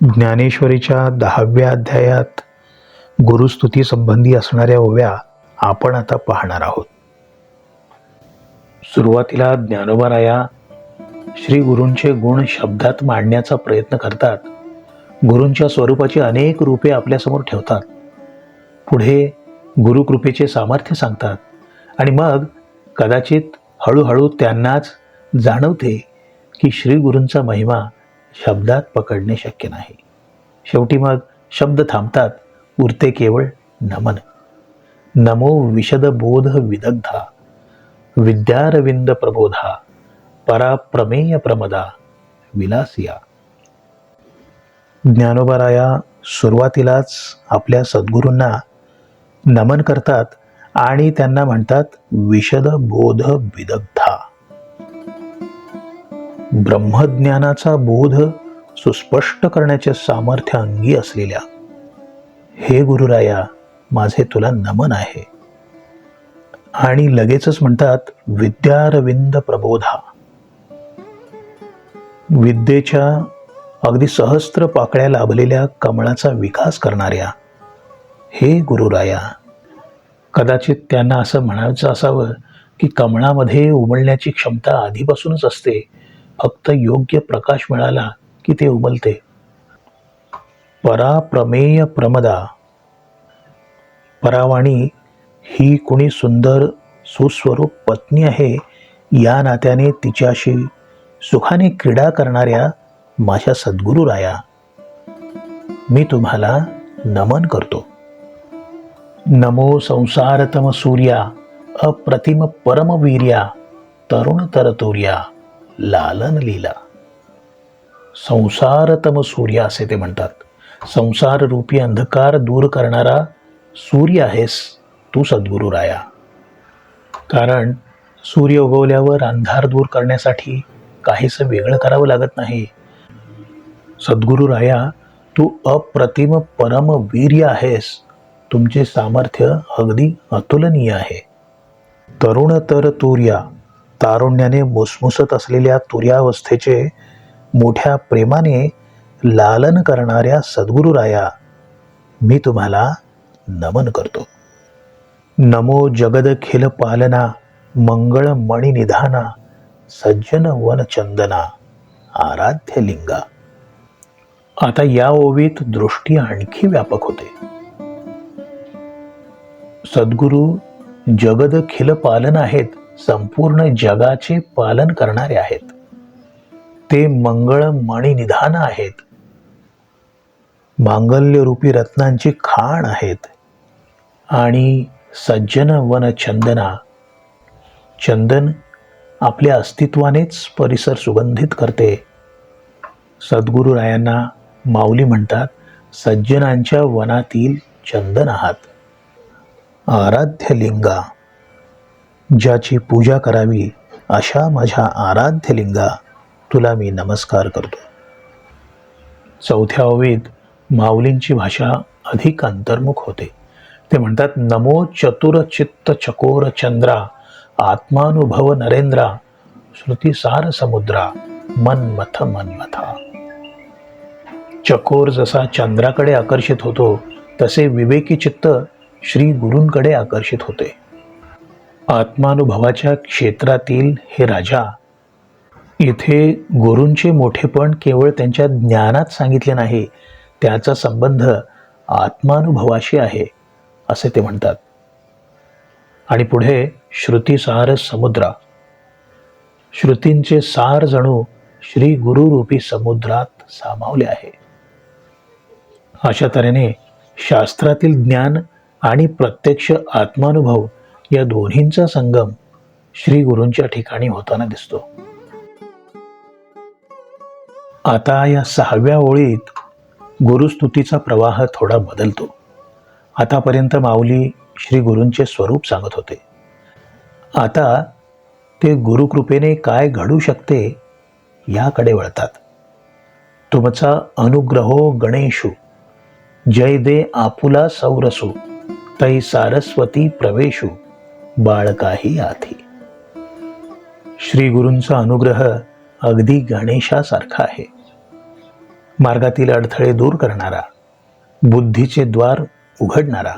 ज्ञानेश्वरीच्या 10व्या अध्यायात गुरुस्तुती संबंधी असणाऱ्या ओव्या आपण आता पाहणार आहोत. सुरुवातीला ज्ञानोबाराया श्री गुरूंचे गुण शब्दात मांडण्याचा प्रयत्न करतात. गुरूंच्या स्वरूपाची अनेक रूपे आपल्यासमोर ठेवतात. पुढे गुरुकृपेचे सामर्थ्य सांगतात आणि मग कदाचित हळूहळू त्यांनाच जाणवते की श्री गुरूंचा महिमा शब्दात पकडणे शक्य नाही. शेवटी मग शब्द थांबतात. उरते केवळ नमन. नमो विशद बोध विदग्धा विद्यारविंद प्रबोधा पराप्रमेय प्रमदा विलासिया. ज्ञानोबाराया सुरुवातीलाच आपल्या सद्गुरूंना नमन करतात आणि त्यांना म्हणतात विशद बोध विदग्धा. ब्रह्मज्ञानाचा बोध सुस्पष्ट करण्याचे सामर्थ्य अंगी असलेल्या हे गुरुराया, माझे तुला नमन आहे. आणि लगेचच म्हणतात विद्यारविंद प्रबोधा. विद्येच्या अगदी सहस्त्र पाकळ्या लाभलेल्या कमळाचा विकास करणाऱ्या हे गुरुराया. कदाचित त्यांना असं म्हणायचं असावं की कमळामध्ये उमलण्याची क्षमता आधीपासूनच असते, फक्त योग्य प्रकाश मिळाला की ते उमलते. पराप्रमेय प्रमदा. परावाणी ही कुणी सुंदर सुस्वरूप पत्नी आहे या नात्याने तिच्याशी सुखाने क्रीडा करणाऱ्या माझ्या सद्गुरुराया, मी तुम्हाला नमन करतो. नमो संसारतम सूर्या अप्रतिम परमवीर्या तरुण तरतुर्या लालन लीला. संसारतम सूर्य असे ते म्हणतात. संसार रूपी अंधकार दूर करणारा सूर्य आहेस तू सद्गुरुराया. कारण सूर्य उगवल्यावर अंधार दूर करण्यासाठी काहीसं वेगळं करावं लागत नाही. सद्गुरुराया, तू अप्रतिम परम वीर्य आहेस. तुमचे सामर्थ्य अगदी अतुलनीय आहे. तरुण तर तुर्या. तारुण्याने मुसमुसत असलेल्या तुर्यावस्थेचे मोठ्या प्रेमाने लालन करणाऱ्या सद्गुरुराया, मी तुम्हाला नमन करतो. नमो जगदखिल पालना मंगळ मणी निधाना सज्जन वन चंदना आराध्य लिंगा. आता या ओवीत दृष्टी आणखी व्यापक होते. सद्गुरु जगदखिल पालन आहेत, संपूर्ण जगाचे पालन करणारे आहेत. ते मंगळ मणी निधान आहेत, मांगल्य रूपी रत्नांची खाण आहेत. आणि सज्जन वन चंदना. चंदन आपल्या अस्तित्वानेच परिसर सुगंधित करते. सद्गुरुरायांना माऊली म्हणतात सज्जनांच्या वनातील चंदन आहात. आराध्य लिंगा. ज्याची पूजा करावी अशा माझ्या आराध्य लिंगा, तुला मी नमस्कार करतो. चौथ्या ओवीत माऊलींची भाषा अधिक अंतर्मुख होते. ते म्हणतात नमो चतुर चित्त चकोर चंद्रा आत्मानुभव नरेंद्रा श्रुतिसार समुद्रा मनमथ मनमथा. चकोर जसा चंद्राकडे आकर्षित होतो तसे विवेकी चित्त श्री गुरूंकडे आकर्षित होते. आत्मानुभवाच्या क्षेत्रातील हे राजा, इथे गुरूंचे मोठेपण केवळ त्यांच्या ज्ञानात सांगितले नाही, त्याचा संबंध आत्मानुभवाशी आहे असे ते म्हणतात. आणि पुढे श्रुतिसार समुद्रा. श्रुतींचे सार जणू श्री गुरुरूपी समुद्रात सामावले आहे. अशा तऱ्हेने शास्त्रातील ज्ञान आणि प्रत्यक्ष आत्मानुभव या दोन्हींचा संगम श्री गुरूंच्या ठिकाणी होताना दिसतो. आता या 6व्या ओळीत गुरुस्तुतीचा प्रवाह थोडा बदलतो. आतापर्यंत माऊली श्री गुरूंचे स्वरूप सांगत होते. आता ते गुरुकृपेने काय घडू शकते याकडे वळतात. तुमचा अनुग्रहो गणेशू जय दे आपुला सौरसू तै सारस्वती प्रवेशू बाळकाही आधी. श्री गुरूंचा अनुग्रह अगदी गणेशासारखा आहे. मार्गातील अडथळे दूर करणारा, बुद्धीचे द्वार उघडणारा.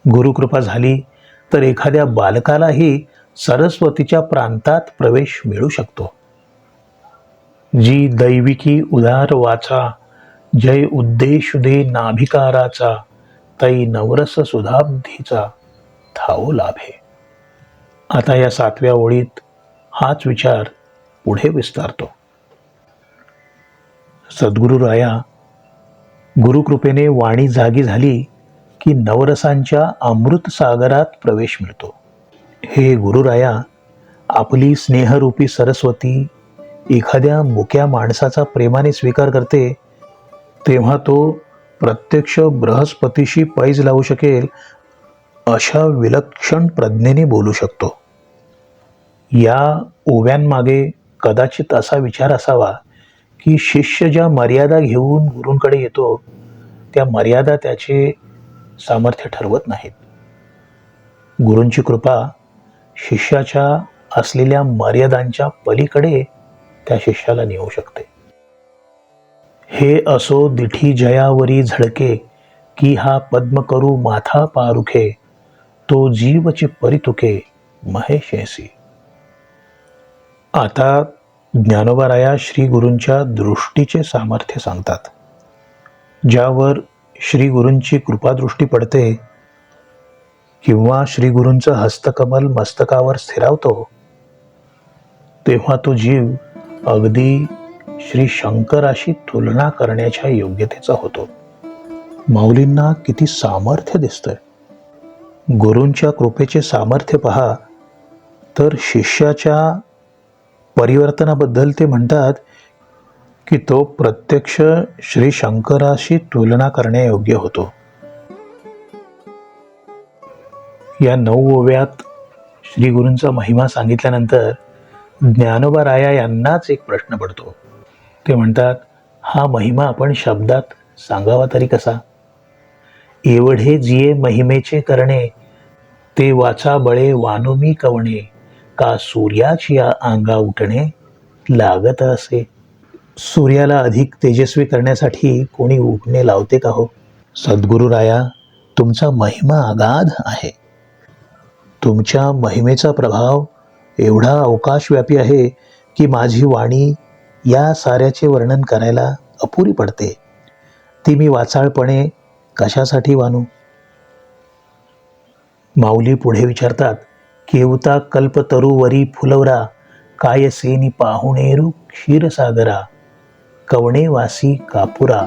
गुरुकृपा झाली तर एखाद्या बालकालाही सरस्वतीच्या प्रांतात प्रवेश मिळू शकतो. जी दैविकी उदार वाचा, जय उद्देश दे नाभिकाराचा, तै नवरस सुधाब्धीचा ठाओ लाभे. आता या 7व्या ओळीत हाच विचार पुढे विस्तारतो. सद्गुरुराया, गुरुकृपेने वाणी जागी झाली की नवरसांच्या अमृत सागरात प्रवेश मिळतो. हे गुरुराया, आपली स्नेहरूपी सरस्वती एखाद्या मुक्या माणसाचा प्रेमाने स्वीकार करते तेव्हा तो प्रत्यक्ष बृहस्पतीशी पैज लावू शकेल अशा विलक्षण प्रज्ञेने बोलू शकतो. या ओव्यांमागे कदाचित असा विचार असावा की शिष्य ज्या मर्यादा घेऊन गुरूंकडे येतो त्या मर्यादा त्याचे सामर्थ्य ठरवत नाहीत. गुरूंची कृपा शिष्याच्या असलेल्या मर्यादांच्या पलीकडे त्या शिष्याला नेऊ शकते. हे असो दिठी जयावरी झळके, की हा पद्म करू माथा पारुखे, तो जीवची परितुके महेशेसी. आता ज्ञानोबाराया श्री गुरूंच्या दृष्टीचे सामर्थ्य सांगतात. ज्यावर श्री गुरूंची कृपादृष्टी पडते किंवा श्री गुरूंचं हस्तकमल मस्तकावर स्थिरावतो तेव्हा तो जीव अगदी श्री शंकराशी तुलना करण्याच्या योग्यतेचा होतो. माऊलींना किती सामर्थ्य दिसतंय. गुरूंच्या कृपेचे सामर्थ्य पहा तर शिष्याच्या परिवर्तनाबद्दल ते म्हणतात की तो प्रत्यक्ष श्री शंकराशी तुलना करण्यायोग्य होतो. या 9 ओव्यात श्री गुरूंचा महिमा सांगितल्यानंतर ज्ञानोबाराया यांनाच एक प्रश्न पडतो. ते म्हणतात, हा महिमा आपण शब्दात सांगावा तरी कसा? एवढे जिये महिमेचे करणे, ते वाचा बळे वानुमी कवणे, का सूर्याची या अंगा उठणे लागत असे. सूर्याला अधिक तेजस्वी करण्यासाठी कोणी उठणे लावते का हो? सद्गुरुराया, तुमचा महिमा अगाध आहे. तुमच्या महिमेचा प्रभाव एवढा अवकाशव्यापी आहे की माझी वाणी या साऱ्याचे वर्णन करायला अपुरी पडते. ती मी वाचाळपणे कशासाठी वानू? माऊली पुढे विचारतात, केवता कल्पतरुवरी फुलवरा, काय सेनी पाहुणेरू क्षीरसागरा, कवणे वासी कापुरा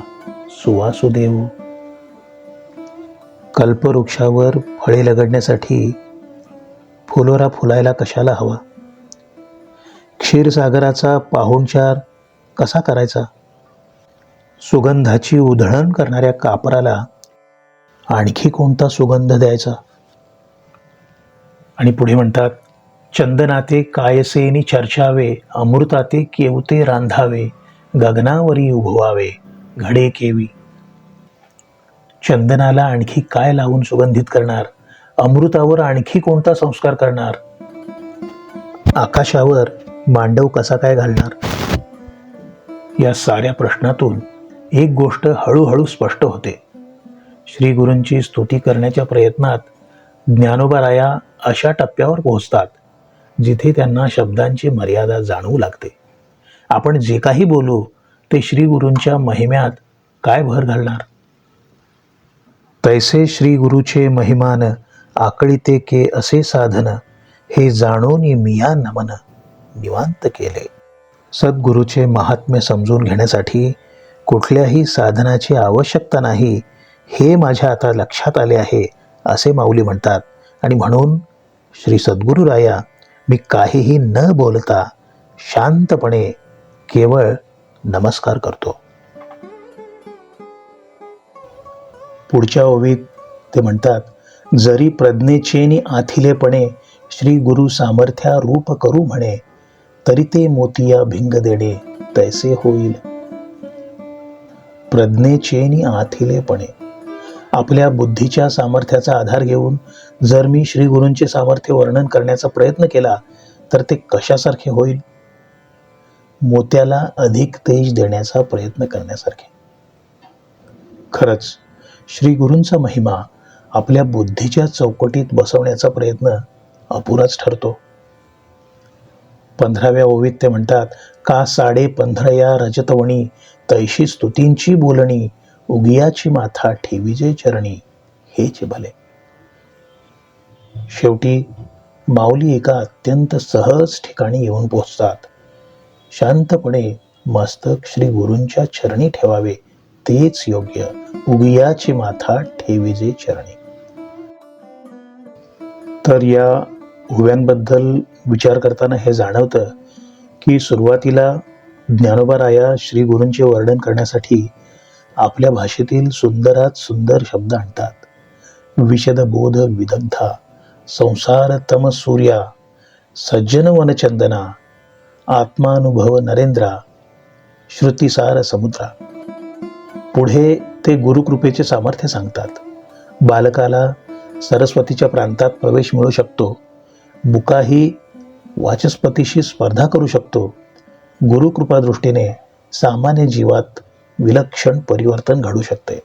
सुवासुदेव. कल्पवृक्षावर फळे लगडण्यासाठी फुलोरा फुलायला कशाला हवा? क्षीरसागराचा पाहुणचार कसा करायचा? सुगंधाची उधळण करणाऱ्या कापराला आणखी कोणता सुगंध द्यायचा? आणि पुढे म्हणतात, चंदनाते कायसेनी चर्चावे, अमृताते केवते रांधावे, गगनावरी उभवावे घडे केवी. चंदनाला आणखी काय लावून सुगंधित करणार? अमृतावर आणखी कोणता संस्कार करणार? आकाशावर मांडव कसा काय घालणार? या साऱ्या प्रश्नातून एक गोष्ट हळूहळू स्पष्ट होते. श्री गुरूंची स्तुती करण्याच्या प्रयत्नात ज्ञानोबाराया अशा टप्प्यावर पोहोचतात जिथे त्यांना शब्दांची मर्यादा जाणवू लागते. आपण जे काही बोलू ते श्री गुरूंच्या महिम्यात काय भर घालणार? तैसे श्री गुरुचे महिमान, आकळीते के असे साधन, हे जाणून मिया नमन निवांत केले. सद्गुरूचे महात्म्य समजून घेण्यासाठी कुठल्याही साधनाची आवश्यकता नाही हे माझ्या आता लक्षात आले आहे असे माऊली म्हणतात. आणि म्हणून श्री सद्गुरुराया, मी काहीही न बोलता शांतपणे केवळ नमस्कार करतो. पुढच्या ओवीत ते म्हणतात, जरी प्रज्ञेचेनी आथिलेपणे, श्री गुरु सामर्थ्या रूप करू म्हणे, तरी ते मोतिया भिंग देणे तैसे होईल. प्रज्ञेचेनी आथिलेपणे, आपल्या बुद्धीच्या सामर्थ्याचा आधार घेऊन जर मी श्री गुरूंचे सामर्थ्य वर्णन करण्याचा प्रयत्न केला तर ते कशासारखे होईल? मोत्याला अधिक तेज देण्याचा प्रयत्न करण्यासारखे. खरंच श्री गुरूंचा महिमा आपल्या बुद्धीच्या चौकटीत बसवण्याचा प्रयत्न अपुराच ठरतो. 15व्या ओवीत ते म्हणतात, का 15.5 रजतवणी तैशी स्तुतींची बोलणी, उगियाची माथा ठेविजे चरणी, हेचे भले. शेवटी माऊली एका अत्यंत सहज ठिकाणी येऊन पोहोचतात. शांतपणे मस्तक श्री गुरूंच्या चरणी ठेवावे तेच योग्य, उगियाची माथा ठेविजे चरणी. तर या ओव्यांबद्दल विचार करताना हे जाणवतं की सुरुवातीला ज्ञानोबा श्री गुरूंचे वर्णन करण्यासाठी आपल्या भाषेतील सुंदरात सुंदर शब्द आणतात. विशद बोध विदग्धा, संसार तम सूर्या, सज्जन वनचंदना, आत्मानुभव नरेंद्रा, श्रुतिसार समुद्रा. पुढे ते गुरुकृपेचे सामर्थ्य सांगतात. बालकाला सरस्वतीच्या प्रांतात प्रवेश मिळू शकतो, बुकाही वाचस्पतीशी स्पर्धा करू शकतो. गुरुकृपा दृष्टीने सामान्य जीवात विलक्षण परिवर्तन घडू शकते.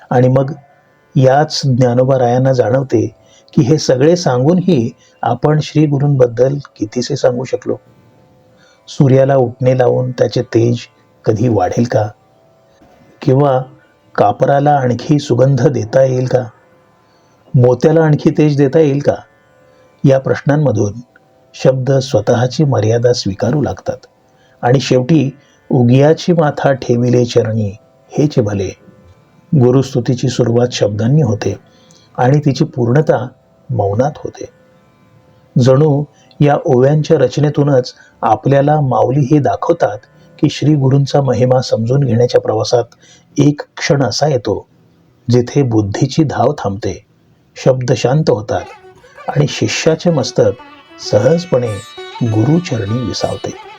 आणि मग याच ज्ञानोबा रायांना जाणवते की हे सगळे सांगूनही आपण श्री गुरूंबद्दल कितीसे सांगू शकलो. सूर्याला उठणे लावून त्याचे तेज कधी वाढेल का? किंवा कापराला आणखी सुगंध देता येईल का? मोत्याला आणखी तेज देता येईल का? या प्रश्नांमधून शब्द स्वतःची मर्यादा स्वीकारू लागतात. आणि शेवटी उगियाची माथा ठेविले चरणी, हेचे भले. गुरुस्तुतीची सुरुवात शब्दांनी होते आणि तिची पूर्णता मौनात होते. जणू या ओव्यांच्या रचनेतूनच आपल्याला माऊली हे दाखवतात की श्री गुरूंचा महिमा समजून घेण्याच्या प्रवासात एक क्षण असा येतो जिथे बुद्धीची धाव थांबते, शब्द शांत होतात आणि शिष्याचे मस्तक सहजपणे गुरुचरणी विसावते.